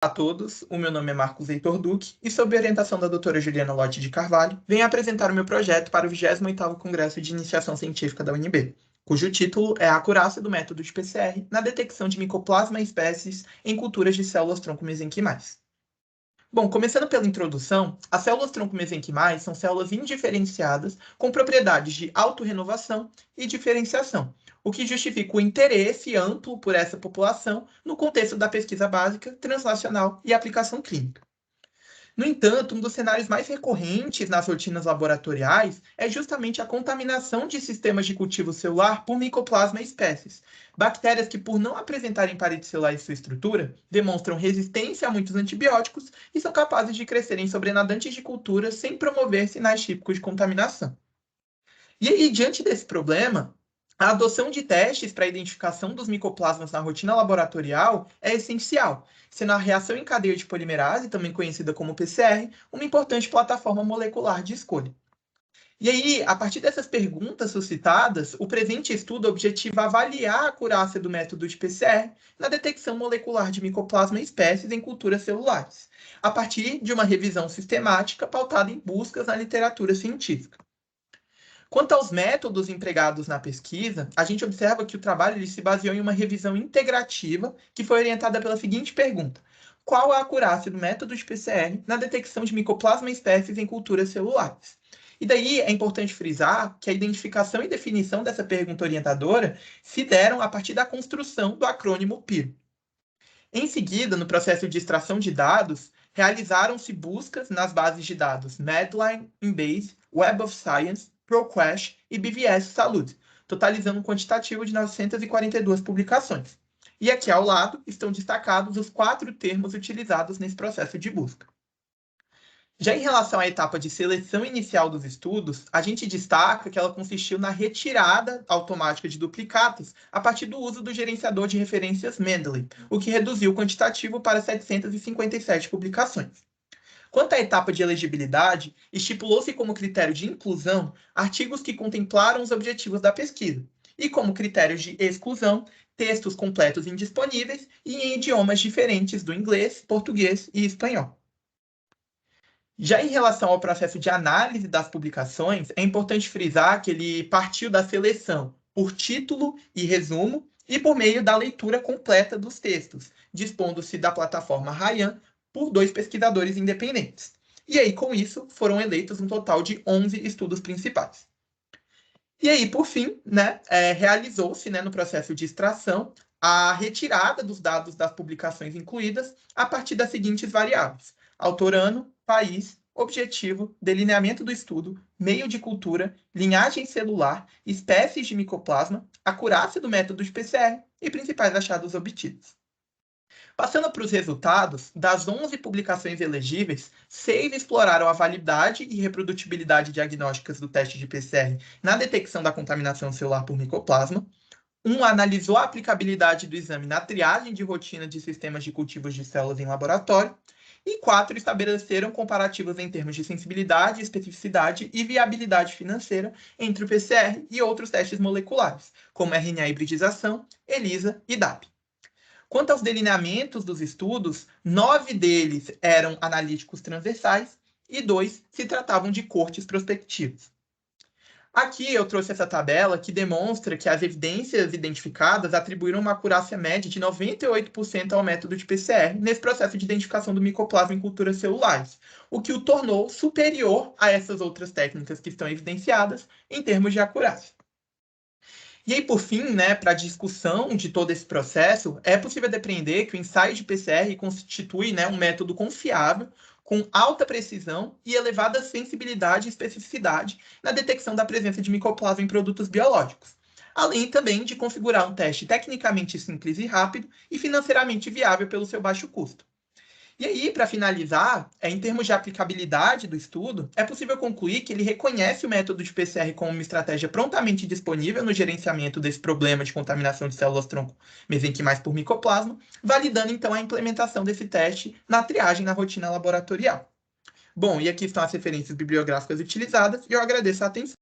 Olá a todos, o meu nome é Marcos Heitor Duque e, sob orientação da doutora Juliana Lotti de Carvalho, venho apresentar o meu projeto para o 28º Congresso de Iniciação Científica da UNB, cujo título é A Acurácia do Método de PCR na detecção de micoplasma e espécies em culturas de células-tronco mesenquimais. Bom, começando pela introdução, as células-tronco mesenquimais são células indiferenciadas com propriedades de autorrenovação e diferenciação, o que justifica o interesse amplo por essa população no contexto da pesquisa básica, translacional e aplicação clínica. No entanto, um dos cenários mais recorrentes nas rotinas laboratoriais é justamente a contaminação de sistemas de cultivo celular por micoplasma espécies, bactérias que, por não apresentarem parede celular em sua estrutura, demonstram resistência a muitos antibióticos e são capazes de crescerem sobre nadantes de cultura sem promover sinais típicos de contaminação. E aí, diante desse problema, a adoção de testes para a identificação dos micoplasmas na rotina laboratorial é essencial, sendo a reação em cadeia de polimerase, também conhecida como PCR, uma importante plataforma molecular de escolha. E aí, a partir dessas perguntas suscitadas, o presente estudo objetiva avaliar a acurácia do método de PCR na detecção molecular de micoplasma e espécies em culturas celulares, a partir de uma revisão sistemática pautada em buscas na literatura científica. Quanto aos métodos empregados na pesquisa, a gente observa que o trabalho se baseou em uma revisão integrativa que foi orientada pela seguinte pergunta: qual a acurácia do método de PCR na detecção de micoplasma e espécies em culturas celulares? E daí é importante frisar que a identificação e definição dessa pergunta orientadora se deram a partir da construção do acrônimo PIR. Em seguida, no processo de extração de dados, realizaram-se buscas nas bases de dados Medline, Embase, Web of Science, ProQuest e BVS Salud, totalizando um quantitativo de 942 publicações. E aqui ao lado estão destacados os 4 termos utilizados nesse processo de busca. Já em relação à etapa de seleção inicial dos estudos, a gente destaca que ela consistiu na retirada automática de duplicados a partir do uso do gerenciador de referências Mendeley, o que reduziu o quantitativo para 757 publicações. Quanto à etapa de elegibilidade, estipulou-se como critério de inclusão artigos que contemplaram os objetivos da pesquisa, e como critérios de exclusão, textos completos indisponíveis e em idiomas diferentes do inglês, português e espanhol. Já em relação ao processo de análise das publicações, é importante frisar que ele partiu da seleção por título e resumo e por meio da leitura completa dos textos, dispondo-se da plataforma Ryan por 2 pesquisadores independentes. E aí, com isso, foram eleitos um total de 11 estudos principais. E aí, por fim, realizou-se, no processo de extração a retirada dos dados das publicações incluídas a partir das seguintes variáveis: autor ano, país, objetivo, delineamento do estudo, meio de cultura, linhagem celular, espécies de micoplasma, acurácia do método de PCR e principais achados obtidos. Passando para os resultados, das 11 publicações elegíveis, 6 exploraram a validade e reprodutibilidade diagnósticas do teste de PCR na detecção da contaminação celular por micoplasma. Um analisou a aplicabilidade do exame na triagem de rotina de sistemas de cultivos de células em laboratório. E 4 estabeleceram comparativos em termos de sensibilidade, especificidade e viabilidade financeira entre o PCR e outros testes moleculares, como RNA hibridização, ELISA e DAP. Quanto aos delineamentos dos estudos, 9 deles eram analíticos transversais e 2 se tratavam de cortes prospectivos. Aqui eu trouxe essa tabela que demonstra que as evidências identificadas atribuíram uma acurácia média de 98% ao método de PCR nesse processo de identificação do micoplasma em culturas celulares, o que o tornou superior a essas outras técnicas que estão evidenciadas em termos de acurácia. E aí, por fim, para a discussão de todo esse processo, é possível depreender que o ensaio de PCR constitui um método confiável, com alta precisão e elevada sensibilidade e especificidade na detecção da presença de micoplasma em produtos biológicos, além também de configurar um teste tecnicamente simples e rápido e financeiramente viável pelo seu baixo custo. E aí, para finalizar, em termos de aplicabilidade do estudo, é possível concluir que ele reconhece o método de PCR como uma estratégia prontamente disponível no gerenciamento desse problema de contaminação de células-tronco mesenquimais por micoplasma, validando então a implementação desse teste na triagem na rotina laboratorial. Bom, e aqui estão as referências bibliográficas utilizadas e eu agradeço a atenção.